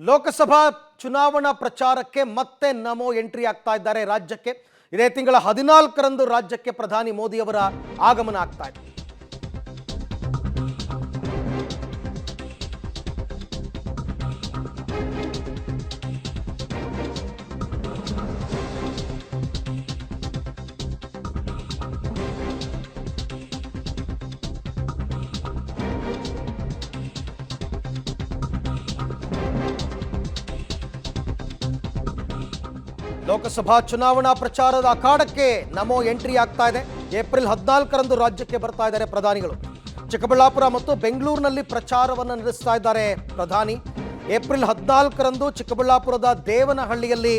ಲೋಕಸಭಾ ಚುನಾವಣಾ ಪ್ರಚಾರಕ್ಕೆ ಮತ್ತೆ ನಮೋ ಎಂಟ್ರಿ ಆಗ್ತಾ ಇದ್ದಾರೆ ರಾಜ್ಯಕ್ಕೆ. ಇದೇ ತಿಂಗಳ 14ರಂದು ರಾಜ್ಯಕ್ಕೆ ಪ್ರಧಾನಿ ಮೋದಿ ಅವರ ಆಗಮನ ಆಗ್ತಾ ಇದೆ. ಲೋಕಸಭಾ ಚುನಾವಣಾ ಪ್ರಚಾರದ ಅಖಾಡಕ್ಕೆ ನಮೋ ಎಂಟ್ರಿ ಆಗ್ತಾ ಇದೆ. ಏಪ್ರಿಲ್ 14ರಂದು ರಾಜ್ಯಕ್ಕೆ ಬರ್ತಾ ಇದ್ದಾರೆ ಪ್ರಧಾನಿಗಳು. ಚಿಕ್ಕಬಳ್ಳಾಪುರ ಮತ್ತು ಬೆಂಗಳೂರಿನಲ್ಲಿ ಪ್ರಚಾರವನ್ನು ನಡೆಸ್ತಾ ಇದ್ದಾರೆ ಪ್ರಧಾನಿ. ಏಪ್ರಿಲ್ 14ರಂದು ಚಿಕ್ಕಬಳ್ಳಾಪುರದ ದೇವನಹಳ್ಳಿಯಲ್ಲಿ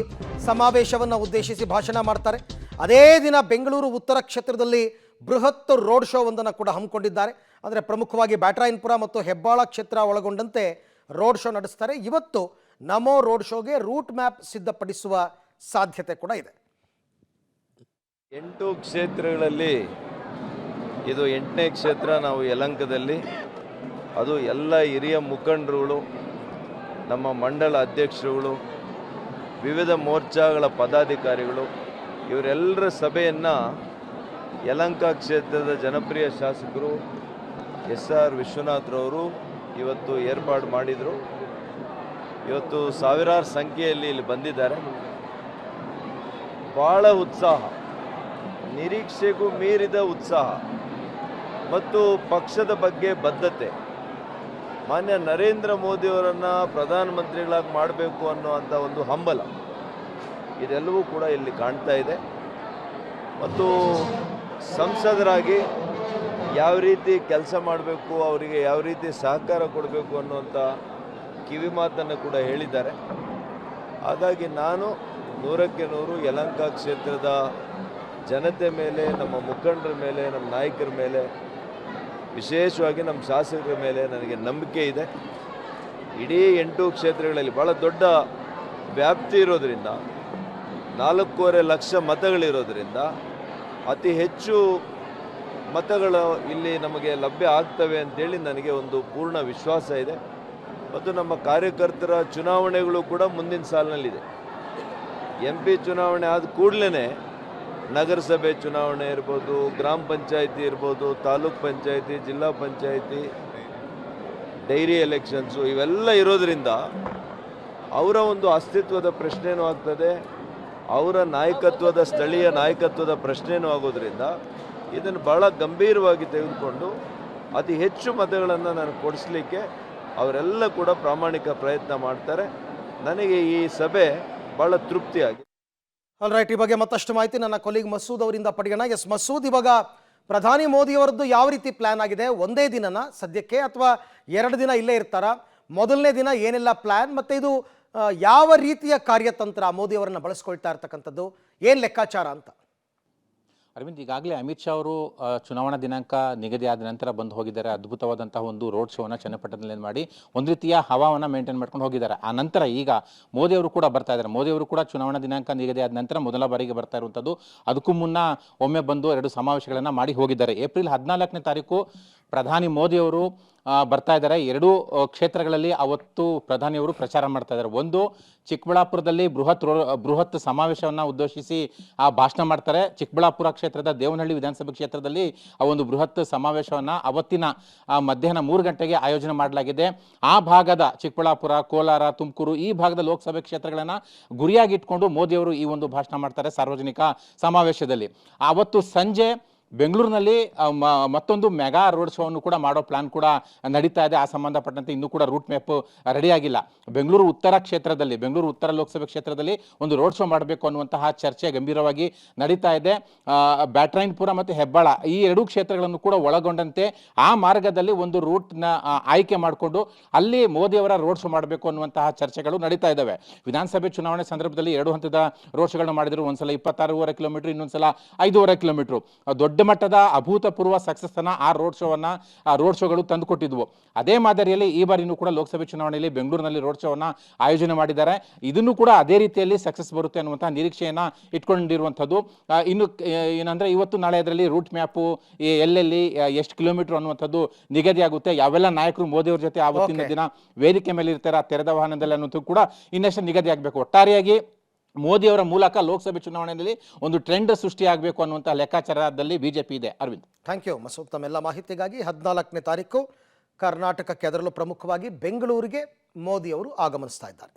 ಸಮಾವೇಶವನ್ನು ಉದ್ದೇಶಿಸಿ ಭಾಷಣ ಮಾಡ್ತಾರೆ. ಅದೇ ದಿನ ಬೆಂಗಳೂರು ಉತ್ತರ ಕ್ಷೇತ್ರದಲ್ಲಿ ಬೃಹತ್ ರೋಡ್ ಶೋ ಒಂದನ್ನು ಕೂಡ ಹಮ್ಮಿಕೊಂಡಿದ್ದಾರೆ. ಅಂದರೆ ಪ್ರಮುಖವಾಗಿ ಬ್ಯಾಟರಾಯನಪುರ ಮತ್ತು ಹೆಬ್ಬಾಳ ಕ್ಷೇತ್ರ ಒಳಗೊಂಡಂತೆ ರೋಡ್ ಶೋ ನಡೆಸ್ತಾರೆ. ಇವತ್ತು ನಮೋ ರೋಡ್ ಶೋಗೆ ರೂಟ್ ಮ್ಯಾಪ್ ಸಿದ್ಧಪಡಿಸುವ ಸಾಧ್ಯತೆ ಕೂಡ ಇದೆ. 8 ಕ್ಷೇತ್ರಗಳಲ್ಲಿ ಇದು 8ನೇ ಕ್ಷೇತ್ರ. ನಾವು ಯಲಹಂಕದಲ್ಲಿ ಅದು ಎಲ್ಲ ಹಿರಿಯ ಮುಖಂಡರುಗಳು, ನಮ್ಮ ಮಂಡಲ ಅಧ್ಯಕ್ಷರುಗಳು, ವಿವಿಧ ಮೋರ್ಚಾಗಳ ಪದಾಧಿಕಾರಿಗಳು ಇವರೆಲ್ಲರ ಸಭೆಯನ್ನು ಯಲಹಂಕ ಕ್ಷೇತ್ರದ ಜನಪ್ರಿಯ ಶಾಸಕರು SR ವಿಶ್ವನಾಥ್ರವರು ಇವತ್ತು ಏರ್ಪಾಡು ಮಾಡಿದರು. ಇವತ್ತು ಸಾವಿರಾರು ಸಂಖ್ಯೆಯಲ್ಲಿ ಇಲ್ಲಿ ಬಂದಿದ್ದಾರೆ. ಭಾಳ ಉತ್ಸಾಹ, ನಿರೀಕ್ಷೆಗೂ ಮೀರಿದ ಉತ್ಸಾಹ ಮತ್ತು ಪಕ್ಷದ ಬಗ್ಗೆ ಬದ್ಧತೆ. ಮಾನ್ಯ ನರೇಂದ್ರ ಮೋದಿಯವರನ್ನು ಪ್ರಧಾನಮಂತ್ರಿಗಳಾಗಿ ಮಾಡಬೇಕು ಅನ್ನುವಂಥ ಒಂದು ಹಂಬಲ ಇದೆಲ್ಲವೂ ಕೂಡ ಇಲ್ಲಿ ಕಾಣ್ತಾ ಇದೆ. ಮತ್ತು ಸಂಸದರಾಗಿ ಯಾವ ರೀತಿ ಕೆಲಸ ಮಾಡಬೇಕು, ಅವರಿಗೆ ಯಾವ ರೀತಿ ಸಹಕಾರ ಕೊಡಬೇಕು ಅನ್ನುವಂಥ ಕಿವಿ ಮಾತನ್ನು ಕೂಡ ಹೇಳಿದ್ದಾರೆ. ಹಾಗಾಗಿ ನಾನು 100ಕ್ಕೆ 100 ಯಲಹಂಕ ಕ್ಷೇತ್ರದ ಜನತೆ ಮೇಲೆ, ನಮ್ಮ ಮುಖಂಡರ ಮೇಲೆ, ನಮ್ಮ ನಾಯಕರ ಮೇಲೆ, ವಿಶೇಷವಾಗಿ ನಮ್ಮ ಶಾಸಕರ ಮೇಲೆ ನನಗೆ ನಂಬಿಕೆ ಇದೆ. ಇಡೀ 8 ಕ್ಷೇತ್ರಗಳಲ್ಲಿ ಭಾಳ ದೊಡ್ಡ ವ್ಯಾಪ್ತಿ ಇರೋದರಿಂದ, 4.5 ಲಕ್ಷ ಮತಗಳಿರೋದರಿಂದ ಅತಿ ಹೆಚ್ಚು ಮತಗಳು ಇಲ್ಲಿ ನಮಗೆ ಲಭ್ಯ ಆಗ್ತವೆ ಅಂತೇಳಿ ನನಗೆ ಒಂದು ಪೂರ್ಣ ವಿಶ್ವಾಸ ಇದೆ. ಮತ್ತು ನಮ್ಮ ಕಾರ್ಯಕರ್ತರ ಚುನಾವಣೆಗಳು ಕೂಡ ಮುಂದಿನ ಸಾಲಿನಲ್ಲಿದೆ. MP ಚುನಾವಣೆ ಆದ ಕೂಡಲೇ ನಗರಸಭೆ ಚುನಾವಣೆ ಇರ್ಬೋದು, ಗ್ರಾಮ ಪಂಚಾಯಿತಿ ಇರ್ಬೋದು, ತಾಲೂಕ್ ಪಂಚಾಯಿತಿ, ಜಿಲ್ಲಾ ಪಂಚಾಯಿತಿ, ಡೈರಿ ಎಲೆಕ್ಷನ್ಸು ಇವೆಲ್ಲ ಇರೋದರಿಂದ ಅವರ ಒಂದು ಅಸ್ತಿತ್ವದ ಪ್ರಶ್ನೆಯೂ ಆಗ್ತದೆ, ಅವರ ನಾಯಕತ್ವದ, ಸ್ಥಳೀಯ ನಾಯಕತ್ವದ ಪ್ರಶ್ನೆಯೂ ಆಗೋದ್ರಿಂದ ಇದನ್ನು ಭಾಳ ಗಂಭೀರವಾಗಿ ತೆಗೆದುಕೊಂಡು ಅತಿ ಹೆಚ್ಚು ಮತಗಳನ್ನು ನಾನು ಕೊಡಿಸ್ಲಿಕ್ಕೆ ಅವರೆಲ್ಲ ಕೂಡ ಪ್ರಾಮಾಣಿಕ ಪ್ರಯತ್ನ ಮಾಡ್ತಾರೆ. ನನಗೆ ಈ ಸಭೆ ಭಾಳ ತೃಪ್ತಿಯಾಗಿ. ಆಲ್ ರೈಟ್, ಈ ಬಗ್ಗೆ ಮತ್ತಷ್ಟು ಮಾಹಿತಿ ನನ್ನ ಕೊಲೀಗ್ ಮಸೂದ್ ಅವರಿಂದ ಪಡೆಯೋಣ. ಎಸ್ ಮಸೂದ್, ಇವಾಗ ಪ್ರಧಾನಿ ಮೋದಿ ಅವರದ್ದು ಯಾವ ರೀತಿ ಪ್ಲಾನ್ ಆಗಿದೆ? ಒಂದೇ ದಿನನ ಸದ್ಯಕ್ಕೆ ಅಥವಾ 2 ದಿನ ಇಲ್ಲೇ ಇರ್ತಾರಾ? ಮೊದಲನೇ ದಿನ ಏನೆಲ್ಲ ಪ್ಲಾನ್, ಮತ್ತು ಇದು ಯಾವ ರೀತಿಯ ಕಾರ್ಯತಂತ್ರ ಮೋದಿ ಅವರನ್ನ ಬಳಸ್ಕೊಳ್ತಾ ಇರ್ತಕ್ಕಂಥದ್ದು, ಏನು ಲೆಕ್ಕಾಚಾರ ಅಂತ? ಅರವಿಂದ್, ಈಗಾಗಲೇ ಅಮಿತ್ ಶಾ ಅವರು ಚುನಾವಣಾ ದಿನಾಂಕ ನಿಗದಿ ಆದ ನಂತರ ಬಂದು ಹೋಗಿದ್ದಾರೆ. ಅದ್ಭುತವಾದಂತಹ ಒಂದು ರೋಡ್ ಶೋವನ್ನು ಚನ್ನಪಟ್ಟಣದಲ್ಲಿ ಮಾಡಿ ಒಂದು ರೀತಿಯ ಹವಾವನ್ನು ಮೇಂಟೈನ್ ಮಾಡ್ಕೊಂಡು ಹೋಗಿದ್ದಾರೆ. ಆ ನಂತರ ಈಗ ಮೋದಿ ಅವರು ಕೂಡ ಬರ್ತಾ ಇದ್ದಾರೆ. ಮೋದಿ ಅವರು ಕೂಡ ಚುನಾವಣಾ ದಿನಾಂಕ ನಿಗದಿ ಆದ ನಂತರ ಮೊದಲ ಬಾರಿಗೆ ಬರ್ತಾ ಇರುವಂಥದ್ದು. ಅದಕ್ಕೂ ಮುನ್ನ ಒಮ್ಮೆ ಬಂದು 2 ಸಮಾವೇಶಗಳನ್ನು ಮಾಡಿ ಹೋಗಿದ್ದಾರೆ. ಏಪ್ರಿಲ್ 14ನೇ ತಾರೀಕು ಪ್ರಧಾನಿ ಮೋದಿ ಅವರು ಬರ್ತಾ ಇದ್ದಾರೆ. 2 ಕ್ಷೇತ್ರಗಳಲ್ಲಿ ಅವತ್ತು ಪ್ರಧಾನಿಯವರು ಪ್ರಚಾರ ಮಾಡ್ತಾ ಇದ್ದಾರೆ. ಒಂದು ಚಿಕ್ಕಬಳ್ಳಾಪುರದಲ್ಲಿ ಬೃಹತ್ ಸಮಾವೇಶವನ್ನು ಉದ್ದೇಶಿಸಿ ಭಾಷಣ ಮಾಡ್ತಾರೆ. ಚಿಕ್ಕಬಳ್ಳಾಪುರ ಕ್ಷೇತ್ರದ ದೇವನಹಳ್ಳಿ ವಿಧಾನಸಭೆ ಕ್ಷೇತ್ರದಲ್ಲಿ ಆ ಒಂದು ಬೃಹತ್ ಸಮಾವೇಶವನ್ನು ಅವತ್ತಿನ ಮಧ್ಯಾಹ್ನ 3 ಗಂಟೆಗೆ ಆಯೋಜನೆ ಮಾಡಲಾಗಿದೆ. ಆ ಭಾಗದ ಚಿಕ್ಕಬಳ್ಳಾಪುರ, ಕೋಲಾರ, ತುಮಕೂರು ಈ ಭಾಗದ ಲೋಕಸಭೆ ಕ್ಷೇತ್ರಗಳನ್ನು ಗುರಿಯಾಗಿಟ್ಕೊಂಡು ಮೋದಿಯವರು ಈ ಒಂದು ಭಾಷಣ ಮಾಡ್ತಾರೆ ಸಾರ್ವಜನಿಕ ಸಮಾವೇಶದಲ್ಲಿ. ಅವತ್ತು ಸಂಜೆ ಬೆಂಗಳೂರಿನಲ್ಲಿ ಮತ್ತೊಂದು ಮೆಗಾ ರೋಡ್ ಶೋವನ್ನು ಕೂಡ ಮಾಡೋ ಪ್ಲಾನ್ ಕೂಡ ನಡೀತಾ ಇದೆ. ಆ ಸಂಬಂಧಪಟ್ಟಂತೆ ಇನ್ನೂ ಕೂಡ ರೂಟ್ ಮ್ಯಾಪ್ ರೆಡಿಯಾಗಿಲ್ಲ. ಬೆಂಗಳೂರು ಉತ್ತರ ಲೋಕಸಭೆ ಕ್ಷೇತ್ರದಲ್ಲಿ ಒಂದು ರೋಡ್ ಶೋ ಮಾಡಬೇಕು ಅನ್ನುವಂತಹ ಚರ್ಚೆ ಗಂಭೀರವಾಗಿ ನಡೀತಾ ಇದೆ. ಬ್ಯಾಟರಾಯನಪುರ ಮತ್ತು ಹೆಬ್ಬಾಳ ಈ 2 ಕ್ಷೇತ್ರಗಳನ್ನು ಕೂಡ ಒಳಗೊಂಡಂತೆ ಆ ಮಾರ್ಗದಲ್ಲಿ ಒಂದು ರೂಟ್ನ ಆಯ್ಕೆ ಮಾಡಿಕೊಂಡು ಅಲ್ಲಿ ಮೋದಿಯವರ ರೋಡ್ ಶೋ ಮಾಡಬೇಕು ಅನ್ನುವಂತಹ ಚರ್ಚೆಗಳು ನಡೀತಾ ಇದ್ದಾವೆ. ವಿಧಾನಸಭೆ ಚುನಾವಣೆ ಸಂದರ್ಭದಲ್ಲಿ 2 ಹಂತದ ರೋಡ್ ಶೋಗಳನ್ನು ಮಾಡಿದ್ರು. ಒಂದ್ಸಲ 26.5 ಕಿಲೋಮೀಟರ್, ಇನ್ನೊಂದ್ಸಲ 5.5 ಕಿಲೋಮೀಟರ್. ದೊಡ್ಡ ದೊಡ್ಡ ಮಟ್ಟದ ಅಭೂತಪೂರ್ವ ಸಕ್ಸಸ್ ಅನ್ನ ಆ ರೋಡ್ ಶೋಗಳು ತಂದುಕೊಟ್ಟಿದ್ವು. ಅದೇ ಮಾದರಿಯಲ್ಲಿ ಈ ಬಾರಿನೂ ಕೂಡ ಲೋಕಸಭೆ ಚುನಾವಣೆಯಲ್ಲಿ ಬೆಂಗಳೂರಿನಲ್ಲಿ ರೋಡ್ ಶೋವನ್ನ ಆಯೋಜನೆ ಮಾಡಿದ್ದಾರೆ. ಇದನ್ನು ಕೂಡ ಅದೇ ರೀತಿಯಲ್ಲಿ ಸಕ್ಸಸ್ ಬರುತ್ತೆ ಅನ್ನುವಂತಹ ನಿರೀಕ್ಷೆಯನ್ನ ಇಟ್ಕೊಂಡಿರುವಂಥದ್ದು. ಇನ್ನು ಏನಂದ್ರೆ ಇವತ್ತು ನಾಳೆ ಅದರಲ್ಲಿ ರೂಟ್ ಮ್ಯಾಪು ಎಲ್ಲೆಲ್ಲಿ ಎಷ್ಟು ಕಿಲೋಮೀಟರ್ ಅನ್ನುವಂಥದ್ದು ನಿಗದಿಯಾಗುತ್ತೆ. ಯಾವೆಲ್ಲ ನಾಯಕರು ಮೋದಿ ಅವ್ರ ಜೊತೆ ಆವತ್ತಿನ ದಿನ ವೇದಿಕೆ ಮೇಲೆ ಇರ್ತಾರೆ ಆ ತೆರೆದ ವಾಹನದಲ್ಲಿ ಅನ್ನೋದು ಕೂಡ ಇನ್ನಷ್ಟು ನಿಗದಿ ಆಗಬೇಕು. ಒಟ್ಟಾರೆಯಾಗಿ ಮೋದಿ ಅವರ ಮೂಲಕ ಲೋಕಸಭೆ ಚುನಾವಣೆಯಲ್ಲಿ ಒಂದು ಟ್ರೆಂಡ್ ಸೃಷ್ಟಿಯಾಗಬೇಕು ಅನ್ನುವಂಥ ಲೆಕ್ಕಾಚಾರದಲ್ಲಿ ಬಿಜೆಪಿ ಇದೆ. Arvind, thank you Masood. ತಮ್ಮೆಲ್ಲ ಮಾಹಿತಿಗಾಗಿ 14ನೇ ತಾರೀಕು ಕರ್ನಾಟಕಕ್ಕೆ ಅದರಲ್ಲೂ ಪ್ರಮುಖವಾಗಿ ಬೆಂಗಳೂರಿಗೆ ಮೋದಿ ಅವರು ಆಗಮನಿಸ್ತಾ ಇದ್ದಾರೆ.